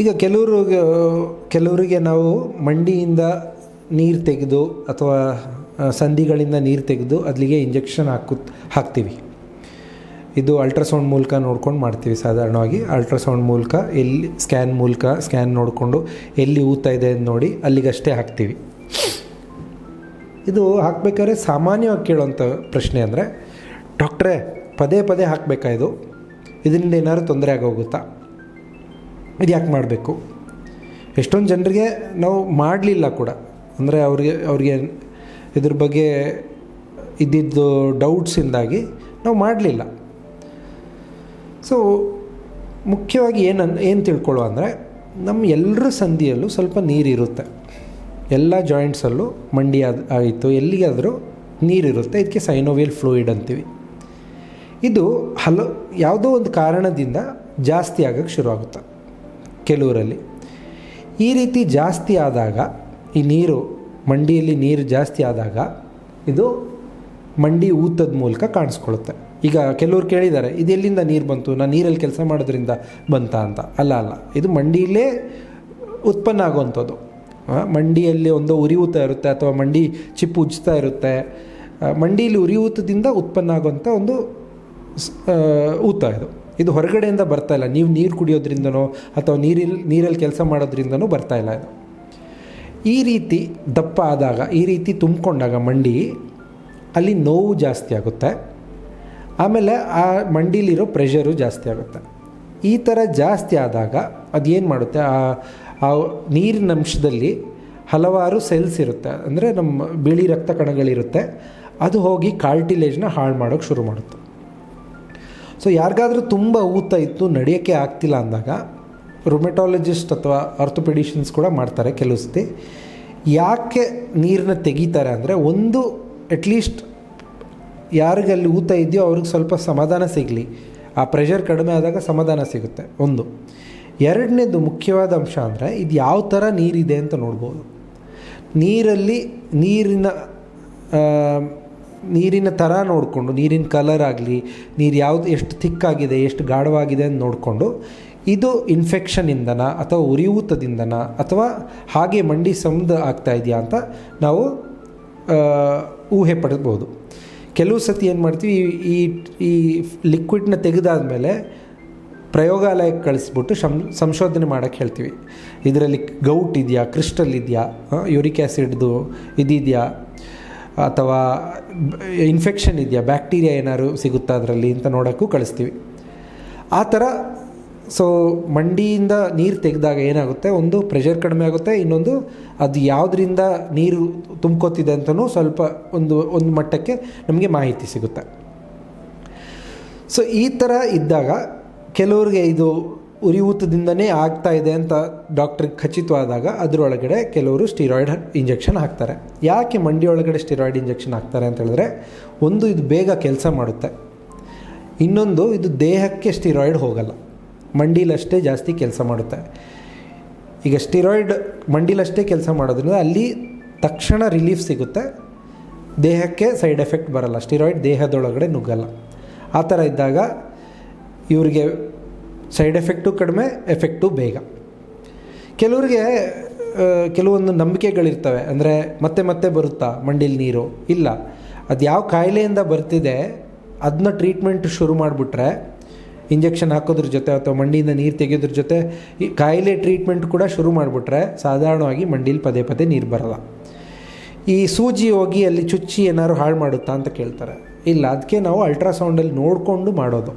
ಈಗ ಕೆಲವರಿಗೆ ನಾವು ಮಂಡಿಯಿಂದ ನೀರು ತೆಗೆದು ಅಥವಾ ಸಂಧಿಗಳಿಂದ ನೀರು ತೆಗೆದು ಅಲ್ಲಿಗೆ ಇಂಜೆಕ್ಷನ್ ಹಾಕ್ತೀವಿ. ಇದು ಅಲ್ಟ್ರಾಸೌಂಡ್ ಮೂಲಕ ನೋಡ್ಕೊಂಡು ಮಾಡ್ತೀವಿ. ಸಾಧಾರಣವಾಗಿ ಅಲ್ಟ್ರಾಸೌಂಡ್ ಮೂಲಕ ಎಲ್ಲಿ ಸ್ಕ್ಯಾನ್ ನೋಡಿಕೊಂಡು ಎಲ್ಲಿ ಊತ ಇದೆ ಅಂತ ನೋಡಿ ಅಲ್ಲಿಗಷ್ಟೇ ಹಾಕ್ತೀವಿ. ಇದು ಹಾಕಬೇಕಾದ್ರೆ ಸಾಮಾನ್ಯವಾಗಿ ಕೇಳೋಂಥ ಪ್ರಶ್ನೆ ಅಂದರೆ, ಡಾಕ್ಟ್ರೇ ಪದೇ ಪದೇ ಹಾಕಬೇಕಾ ಇದರಿಂದ ಏನಾದ್ರು ತೊಂದರೆ ಆಗೋಗುತ್ತಾ, ಇದು ಯಾಕೆ ಮಾಡಬೇಕು? ಎಷ್ಟೊಂದು ಜನರಿಗೆ ನಾವು ಮಾಡಲಿಲ್ಲ ಕೂಡ, ಅಂದರೆ ಅವ್ರಿಗೆ ಇದ್ರ ಬಗ್ಗೆ ಇದ್ದಿದ್ದು ಡೌಟ್ಸಿಂದಾಗಿ ನಾವು ಮಾಡಲಿಲ್ಲ. ಸೊ ಮುಖ್ಯವಾಗಿ ಏನು ತಿಳ್ಕೊಳ್ಳೋ ಅಂದರೆ, ನಮ್ಮ ಎಲ್ಲರ ಸಂಧಿಯಲ್ಲೂ ಸ್ವಲ್ಪ ನೀರಿರುತ್ತೆ. ಎಲ್ಲ ಜಾಯಿಂಟ್ಸಲ್ಲೂ ಮಂಡಿ ಆಯಿತು ಎಲ್ಲಿಗಾದರೂ ನೀರಿರುತ್ತೆ. ಇದಕ್ಕೆ ಸೈನೋವಿಯಲ್ ಫ್ಲೂಯಿಡ್ ಅಂತೀವಿ. ಇದು ಯಾವುದೋ ಒಂದು ಕಾರಣದಿಂದ ಜಾಸ್ತಿ ಆಗೋಕ್ಕೆ ಶುರುವಾಗುತ್ತೆ ಕೆಲವರಲ್ಲಿ. ಈ ರೀತಿ ಜಾಸ್ತಿ ಆದಾಗ, ಈ ಮಂಡಿಯಲ್ಲಿ ನೀರು ಜಾಸ್ತಿ ಆದಾಗ ಇದು ಮಂಡಿ ಊತದ ಮೂಲಕ ಕಾಣಿಸ್ಕೊಳ್ಳುತ್ತೆ. ಈಗ ಕೆಲವ್ರು ಕೇಳಿದ್ದಾರೆ, ಇದು ಎಲ್ಲಿಂದ ನೀರು ಬಂತು, ನಾನು ನೀರಲ್ಲಿ ಕೆಲಸ ಮಾಡೋದ್ರಿಂದ ಬಂತಾ ಅಂತ. ಅಲ್ಲ, ಇದು ಮಂಡಿಯಲ್ಲೇ ಉತ್ಪನ್ನ ಆಗುವಂಥದ್ದು. ಮಂಡಿಯಲ್ಲಿ ಒಂದು ಉರಿಯೂತ ಇರುತ್ತೆ ಅಥವಾ ಮಂಡಿ ಚಿಪ್ಪು ಉಜ್ತಾ ಇರುತ್ತೆ. ಮಂಡಿಯಲ್ಲಿ ಉರಿಯೂತದಿಂದ ಉತ್ಪನ್ನ ಆಗುವಂಥ ಒಂದು ಊತ ಇದು ಹೊರಗಡೆಯಿಂದ ಬರ್ತಾಯಿಲ್ಲ. ನೀವು ನೀರು ಕುಡಿಯೋದ್ರಿಂದನೋ ಅಥವಾ ನೀರಲ್ಲಿ ಕೆಲಸ ಮಾಡೋದ್ರಿಂದನೂ ಬರ್ತಾಯಿಲ್ಲ. ಇದು ಈ ರೀತಿ ದಪ್ಪ ಆದಾಗ, ಈ ರೀತಿ ತುಂಬಿಕೊಂಡಾಗ ಮಂಡಿ ಅಲ್ಲಿ ನೋವು ಜಾಸ್ತಿ ಆಗುತ್ತೆ. ಆಮೇಲೆ ಆ ಮಂಡಿಲಿರೋ ಪ್ರೆಷರು ಜಾಸ್ತಿ ಆಗುತ್ತೆ. ಈ ಥರ ಜಾಸ್ತಿ ಆದಾಗ ಅದೇನು ಮಾಡುತ್ತೆ, ಆ ನೀರಿನ ಅಂಶದಲ್ಲಿ ಹಲವಾರು ಸೆಲ್ಸ್ ಇರುತ್ತೆ, ಅಂದರೆ ನಮ್ಮ ಬಿಳಿ ರಕ್ತ ಕಣಗಳಿರುತ್ತೆ. ಅದು ಹೋಗಿ ಕಾರ್ಟಿಲೇಜ್ನ ಹಾಳು ಮಾಡೋಕ್ಕೆ ಶುರು ಮಾಡುತ್ತೆ. ಸೊ ಯಾರಿಗಾದರೂ ತುಂಬ ಊತ ಇತ್ತು, ನಡೆಯೋಕ್ಕೆ ಆಗ್ತಿಲ್ಲ ಅಂದಾಗ ರುಮೆಟಾಲಜಿಸ್ಟ್ ಅಥವಾ ಆರ್ಥೋಪೆಡಿಷನ್ಸ್ ಕೂಡ ಮಾಡ್ತಾರೆ ಕೆಲವು ಸತಿ. ಯಾಕೆ ನೀರನ್ನ ತೆಗಿತಾರೆ ಅಂದರೆ, ಒಂದು ಅಟ್ಲೀಸ್ಟ್ ಯಾರಿಗಲ್ಲಿ ಊತ ಇದೆಯೋ ಅವ್ರಿಗೆ ಸ್ವಲ್ಪ ಸಮಾಧಾನ ಸಿಗಲಿ, ಆ ಪ್ರೆಷರ್ ಕಡಿಮೆ ಆದಾಗ ಸಮಾಧಾನ ಸಿಗುತ್ತೆ ಒಂದು. ಎರಡನೇದು ಮುಖ್ಯವಾದ ಅಂಶ ಅಂದರೆ, ಇದು ಯಾವ ಥರ ನೀರಿದೆ ಅಂತ ನೋಡ್ಬೋದು. ನೀರಲ್ಲಿ ನೀರಿನ ಥರ ನೋಡಿಕೊಂಡು, ನೀರಿನ ಕಲರ್ ಆಗಲಿ, ನೀರು ಎಷ್ಟು ಥಿಕ್ಕಾಗಿದೆ, ಎಷ್ಟು ಗಾಢವಾಗಿದೆ ಅಂತ ನೋಡಿಕೊಂಡು, ಇದು ಇನ್ಫೆಕ್ಷನಿಂದನ ಅಥವಾ ಉರಿಯೂತದಿಂದನ ಅಥವಾ ಹಾಗೆ ಮಂಡಿ ಸಮದ ಆಗ್ತಾ ಇದೆಯಾ ಅಂತ ನಾವು ಊಹೆ ಪಡೆದ್ಬೋದು. ಕೆಲವು ಸತಿ ಏನು ಮಾಡ್ತೀವಿ, ಈ ಲಿಕ್ವಿಡ್ನ ತೆಗೆದಾದ್ಮೇಲೆ ಪ್ರಯೋಗಾಲಯಕ್ಕೆ ಕಳಿಸ್ಬಿಟ್ಟು ಸಂಶೋಧನೆ ಮಾಡೋಕ್ಕೆ ಹೇಳ್ತೀವಿ. ಇದರಲ್ಲಿ ಗೌಟ್ ಇದೆಯಾ, ಕ್ರಿಸ್ಟಲ್ ಇದೆಯಾ, ಯೂರಿಕ್ ಆ್ಯಸಿಡ್ದು ಇದೆಯಾ, ಅಥವಾ ಇನ್ಫೆಕ್ಷನ್ ಇದೆಯಾ, ಬ್ಯಾಕ್ಟೀರಿಯಾ ಏನಾದ್ರು ಸಿಗುತ್ತಾ ಅದರಲ್ಲಿ ಅಂತ ನೋಡೋಕ್ಕೂ ಕಳಿಸ್ತೀವಿ. ಆ ಥರ ಸೊ ಮಂಡಿಯಿಂದ ನೀರು ತೆಗೆದಾಗ ಏನಾಗುತ್ತೆ, ಒಂದು ಪ್ರೆಷರ್ ಕಡಿಮೆ ಆಗುತ್ತೆ, ಇನ್ನೊಂದು ಅದು ಯಾವುದರಿಂದ ನೀರು ತುಂಬ್ಕೋತಿದೆ ಅಂತಲೂ ಸ್ವಲ್ಪ ಒಂದು ಮಟ್ಟಕ್ಕೆ ನಮಗೆ ಮಾಹಿತಿ ಸಿಗುತ್ತೆ. ಸೊ ಈ ಥರ ಇದ್ದಾಗ ಕೆಲವ್ರಿಗೆ ಇದು ಉರಿಯೂತದಿಂದನೇ ಆಗ್ತಾ ಇದೆ ಅಂತ ಡಾಕ್ಟ್ರಿಗೆ ಖಚಿತವಾದಾಗ ಅದರೊಳಗಡೆ ಕೆಲವರು ಸ್ಟಿರಾಯ್ಡ್ ಇಂಜೆಕ್ಷನ್ ಹಾಕ್ತಾರೆ. ಯಾಕೆ ಮಂಡಿ ಒಳಗಡೆ ಸ್ಟಿರಾಯ್ಡ್ ಇಂಜೆಕ್ಷನ್ ಹಾಕ್ತಾರೆ ಅಂತ ಹೇಳಿದ್ರೆ, ಒಂದು ಇದು ಬೇಗ ಕೆಲಸ ಮಾಡುತ್ತೆ, ಇನ್ನೊಂದು ಇದು ದೇಹಕ್ಕೆ ಸ್ಟಿರಾಯ್ಡ್ ಹೋಗಲ್ಲ, ಮಂಡಿಲಷ್ಟೇ ಜಾಸ್ತಿ ಕೆಲಸ ಮಾಡುತ್ತೆ. ಈಗ ಸ್ಟಿರಾಯ್ಡ್ ಮಂಡಿಲಷ್ಟೇ ಕೆಲಸ ಮಾಡೋದ್ರಿಂದ ಅಲ್ಲಿ ತಕ್ಷಣ ರಿಲೀಫ್ ಸಿಗುತ್ತೆ, ದೇಹಕ್ಕೆ ಸೈಡ್ ಎಫೆಕ್ಟ್ ಬರಲ್ಲ, ಸ್ಟಿರಾಯ್ಡ್ ದೇಹದೊಳಗಡೆ ನುಗ್ಗಲ್ಲ. ಆ ಥರ ಇದ್ದಾಗ ಇವರಿಗೆ ಸೈಡ್ ಎಫೆಕ್ಟು ಕಡಿಮೆ, ಎಫೆಕ್ಟು ಬೇಗ. ಕೆಲವರಿಗೆ ಕೆಲವೊಂದು ನಂಬಿಕೆಗಳಿರ್ತವೆ, ಅಂದರೆ ಮತ್ತೆ ಬರುತ್ತಾ ಮಂಡಿಲಿ ನೀರು, ಇಲ್ಲ, ಅದು ಯಾವ ಕಾಯಿಲೆಯಿಂದ ಬರ್ತಿದೆ ಅದನ್ನ ಟ್ರೀಟ್ಮೆಂಟ್ ಶುರು ಮಾಡಿಬಿಟ್ರೆ, ಇಂಜೆಕ್ಷನ್ ಹಾಕೋದ್ರ ಜೊತೆ ಅಥವಾ ಮಂಡಿಯಿಂದ ನೀರು ತೆಗೆಯೋದ್ರ ಜೊತೆ ಈ ಕಾಯಿಲೆ ಟ್ರೀಟ್ಮೆಂಟ್ ಕೂಡ ಶುರು ಮಾಡಿಬಿಟ್ರೆ ಸಾಧಾರಣವಾಗಿ ಮಂಡೀಲಿ ಪದೇ ನೀರು ಬರಲ್ಲ. ಈ ಸೂಜಿ ಹೋಗಿ ಅಲ್ಲಿ ಚುಚ್ಚಿ ಏನಾದ್ರು ಹಾಳು ಮಾಡುತ್ತಾ ಅಂತ ಕೇಳ್ತಾರೆ. ಇಲ್ಲ, ಅದಕ್ಕೆ ನಾವು ಅಲ್ಟ್ರಾಸೌಂಡಲ್ಲಿ ನೋಡಿಕೊಂಡು ಮಾಡೋದು.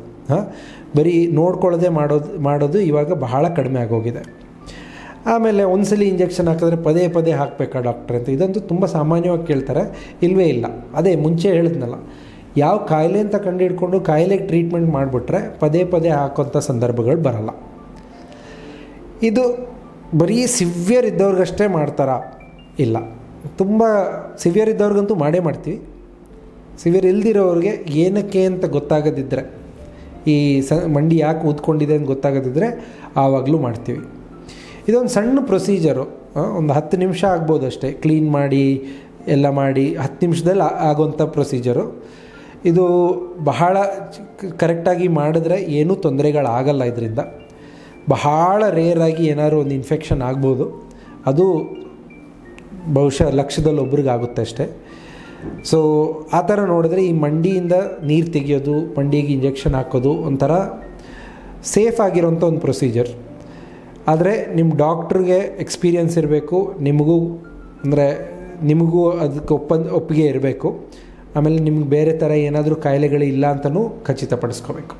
ಬರೀ ನೋಡ್ಕೊಳ್ಳೋದೇ ಮಾಡೋದು ಇವಾಗ ಬಹಳ ಕಡಿಮೆ ಆಗೋಗಿದೆ. ಆಮೇಲೆ ಒಂದ್ಸಲಿ ಇಂಜೆಕ್ಷನ್ ಹಾಕಿದ್ರೆ ಪದೇ ಹಾಕಬೇಕಾ ಡಾಕ್ಟ್ರೆ ಅಂತ, ಇದಂತೂ ತುಂಬ ಸಾಮಾನ್ಯವಾಗಿ ಕೇಳ್ತಾರೆ. ಇಲ್ಲವೇ ಇಲ್ಲ, ಅದೇ ಮುಂಚೆ ಹೇಳಿದ್ನಲ್ಲ, ಯಾವ ಕಾಯಿಲೆ ಅಂತ ಕಂಡುಹಿಡ್ಕೊಂಡು ಕಾಯಿಲೆಗೆ ಟ್ರೀಟ್ಮೆಂಟ್ ಮಾಡಿಬಿಟ್ರೆ ಪದೇ ಹಾಕೋಂಥ ಸಂದರ್ಭಗಳು ಬರಲ್ಲ. ಇದು ಬರೀ ಸಿವಿಯರ್ ಇದ್ದವ್ರಿಗಷ್ಟೇ ಮಾಡ್ತಾರಾ? ಇಲ್ಲ, ತುಂಬ ಸಿವಿಯರ್ ಇದ್ದವ್ರಿಗಂತೂ ಮಾಡೇ ಮಾಡ್ತೀವಿ. ಸಿವಿಯರ್ ಇಲ್ದಿರೋರಿಗೆ ಏನಕ್ಕೆ ಅಂತ ಗೊತ್ತಾಗದಿದ್ದರೆ, ಈ ಮಂಡಿ ಯಾಕೆ ಊದ್ಕೊಂಡಿದೆ ಅಂತ ಗೊತ್ತಾಗದಿದ್ದರೆ ಆವಾಗಲೂ ಮಾಡ್ತೀವಿ. ಇದೊಂದು ಸಣ್ಣ ಪ್ರೊಸೀಜರು, ಒಂದು 10 ನಿಮಿಷ ಆಗ್ಬೋದು ಅಷ್ಟೇ, ಕ್ಲೀನ್ ಮಾಡಿ ಎಲ್ಲ ಮಾಡಿ 10 ನಿಮಿಷದಲ್ಲಿ ಆಗೋಂಥ ಪ್ರೊಸೀಜರು. ಇದು ಬಹಳ ಕರೆಕ್ಟಾಗಿ ಮಾಡಿದ್ರೆ ಏನೂ ತೊಂದರೆಗಳಾಗಲ್ಲ ಇದರಿಂದ. ಬಹಳ ರೇರಾಗಿ ಏನಾದ್ರು ಒಂದು ಇನ್ಫೆಕ್ಷನ್ ಆಗ್ಬೋದು. ಅದು ಬಹುಶಃ ಲಕ್ಷದಲ್ಲಿ ಒಬ್ರಿಗೆ ಆಗುತ್ತೆ ಅಷ್ಟೇ. ಸೊ ಆ ಥರ ನೋಡಿದ್ರೆ ಈ ಮಂಡಿಯಿಂದ ನೀರು ತೆಗೆಯೋದು, ಮಂಡಿಗೆ ಇಂಜೆಕ್ಷನ್ ಹಾಕೋದು ಒಂಥರ ಸೇಫ್ ಆಗಿರೋಂಥ ಒಂದು ಪ್ರೊಸೀಜರ್. ಆದರೆ ನಿಮ್ಮ ಡಾಕ್ಟ್ರಿಗೆ ಎಕ್ಸ್ಪೀರಿಯನ್ಸ್ ಇರಬೇಕು, ನಿಮಗೂ ಅದಕ್ಕೆ ಒಪ್ಪಿಗೆ ಇರಬೇಕು. ಆಮೇಲೆ ನಿಮ್ಗೆ ಬೇರೆ ಥರ ಏನಾದರೂ ಕಾಯಿಲೆಗಳಿಲ್ಲ ಅಂತಲೂ ಖಚಿತಪಡಿಸ್ಕೋಬೇಕು.